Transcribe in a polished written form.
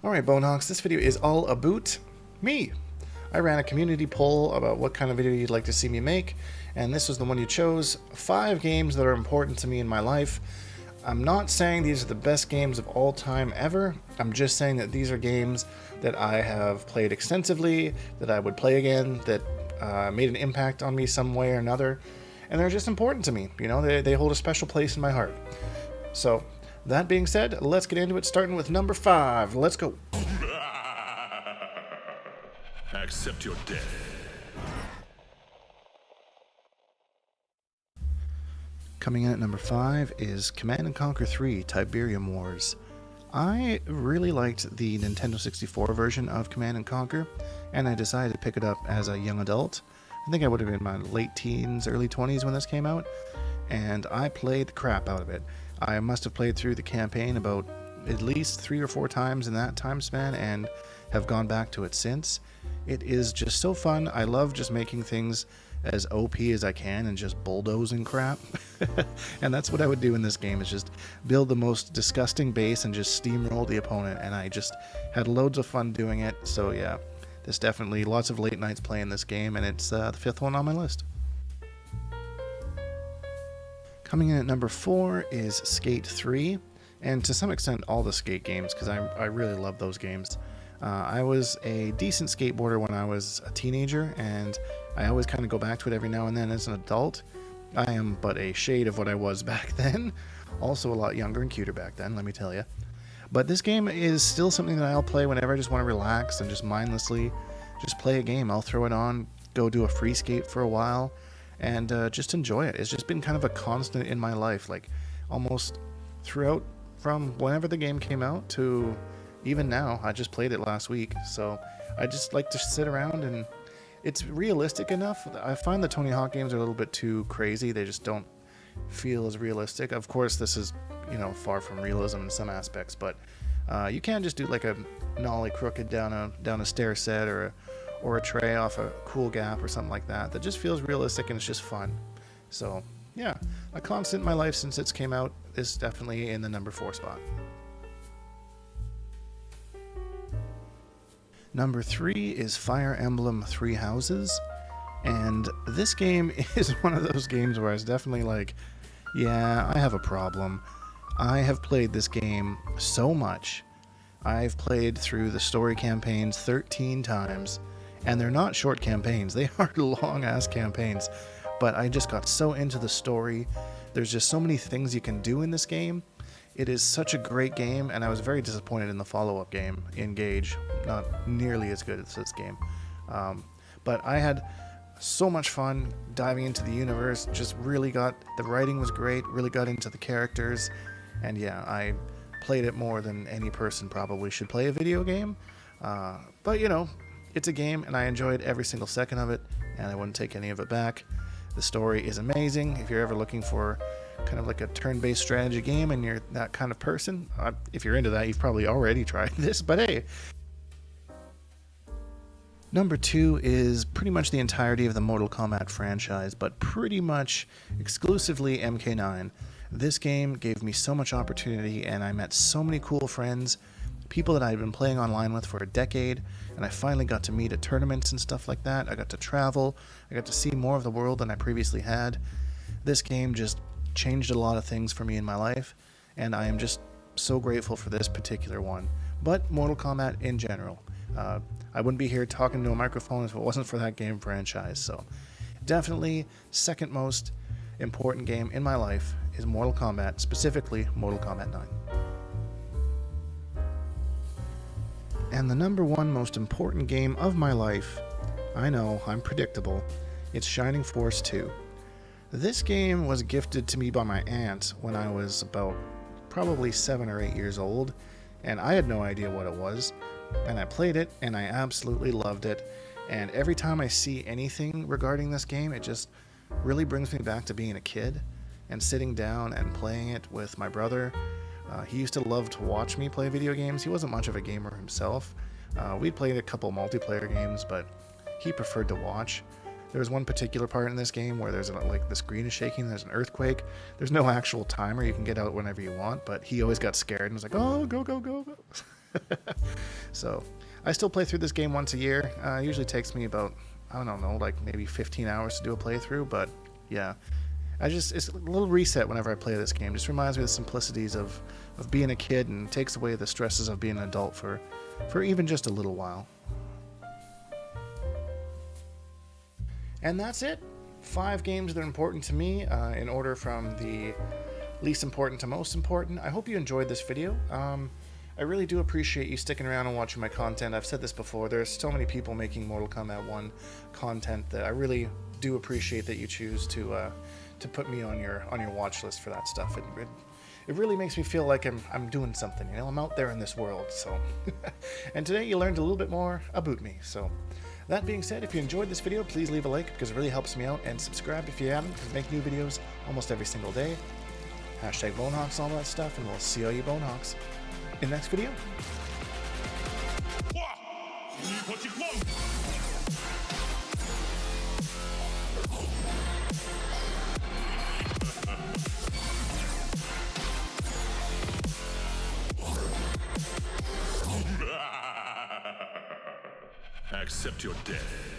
Alright, Bonehawks, this video is all about me. I ran a community poll about what kind of video you'd like to see me make, and this was the one you chose. 5 games that are important to me in my life. I'm not saying these are the best games of all time ever. I'm just saying that these are games that I have played extensively, that I would play again, that made an impact on me some way or another, and they're just important to me. You know, they hold a special place in my heart. So, that being said, let's get into it, starting with number 5. Let's go. Accept your death. Coming in at number 5 is Command & Conquer 3: Tiberium Wars. I really liked the Nintendo 64 version of Command & Conquer, and I decided to pick it up as a young adult. I think I would have been in my late teens, early 20s when this came out, and I played the crap out of it. I must have played through the campaign about at least 3 or 4 times in that time span and have gone back to it since. It is just so fun. I love just making things as OP as I can and just bulldozing crap. And that's what I would do in this game, is just build the most disgusting base and just steamroll the opponent, and I just had loads of fun doing it. So yeah, there's definitely lots of late nights playing this game, and it's the 5th one on my list. Coming in at number 4 is Skate 3, and to some extent all the Skate games, because I really love those games. I was a decent skateboarder when I was a teenager, and I always kind of go back to it every now and then as an adult. I am but a shade of what I was back then. Also a lot younger and cuter back then, let me tell you. But this game is still something that I'll play whenever I just want to relax and just mindlessly just play a game. I'll throw it on, go do a free skate for a while, and just enjoy it. It's just been kind of a constant in my life, like almost throughout, from whenever the game came out to even now. I just played it last week, so I just like to sit around, and it's realistic enough. I find the Tony Hawk games are a little bit too crazy. They just don't feel as realistic. Of course, this is, far from realism in some aspects, but you can just do like a nollie crooked down a stair set or a tray off a cool gap or something like that. That just feels realistic and it's just fun. So yeah, a constant in my life since it's came out. Is definitely in the number 4 spot. Number 3 is Fire Emblem 3 Houses, and this game is one of those games where I was definitely like, yeah, I have a problem. I have played this game so much. I've played through the story campaigns 13 times, and they're not short campaigns, they are long-ass campaigns, but I just got so into the story. There's just so many things you can do in this game. It is such a great game, and I was very disappointed in the follow-up game, Engage. Not nearly as good as this game. But I had so much fun diving into the universe. Just really the writing was great, really got into the characters, and yeah, I played it more than any person probably should play a video game. But it's a game, and I enjoyed every single second of it, and I wouldn't take any of it back. The story is amazing. If you're ever looking for kind of like a turn-based strategy game and you're that kind of person, if you're into that, you've probably already tried this, but hey. Number 2 is pretty much the entirety of the Mortal Kombat franchise, but pretty much exclusively MK9. This game gave me so much opportunity, and I met so many cool friends, people that I had been playing online with for a decade, and I finally got to meet at tournaments and stuff like that. I got to travel, I got to see more of the world than I previously had. This game just changed a lot of things for me in my life, and I am just so grateful for this particular one. But Mortal Kombat in general. I wouldn't be here talking to a microphone if it wasn't for that game franchise, so definitely second most important game in my life is Mortal Kombat, specifically Mortal Kombat 9. And the number 1 most important game of my life, I know, I'm predictable, it's Shining Force 2. This game was gifted to me by my aunt when I was about probably 7 or 8 years old, and I had no idea what it was, and I played it, and I absolutely loved it, and every time I see anything regarding this game, it just really brings me back to being a kid and sitting down and playing it with my brother. He used to love to watch me play video games. He wasn't much of a gamer himself. We played a couple multiplayer games, but he preferred to watch. There was one particular part in this game where there's like the screen is shaking, there's an earthquake. There's no actual timer, you can get out whenever you want, but he always got scared and was like, oh, go, go, go, go. So I still play through this game once a year. It usually takes me about, I don't know, like maybe 15 hours to do a playthrough, but yeah. It's a little reset whenever I play this game. Just reminds me of the simplicities of being a kid and takes away the stresses of being an adult for even just a little while. And that's it. 5 games that are important to me in order from the least important to most important. I hope you enjoyed this video. I really do appreciate you sticking around and watching my content. I've said this before, there's so many people making Mortal Kombat 1 content that I really do appreciate that you choose to put me on your watch list for that stuff. It really makes me feel like I'm doing something, you know, I'm out there in this world. So and today you learned a little bit more about me. So that being said, if you enjoyed this video, please leave a like because it really helps me out, and subscribe if you haven't, because I make new videos almost every single day. Hashtag Bonehawks, all that stuff, and we'll see all you Bonehawks in the next video. Accept your death.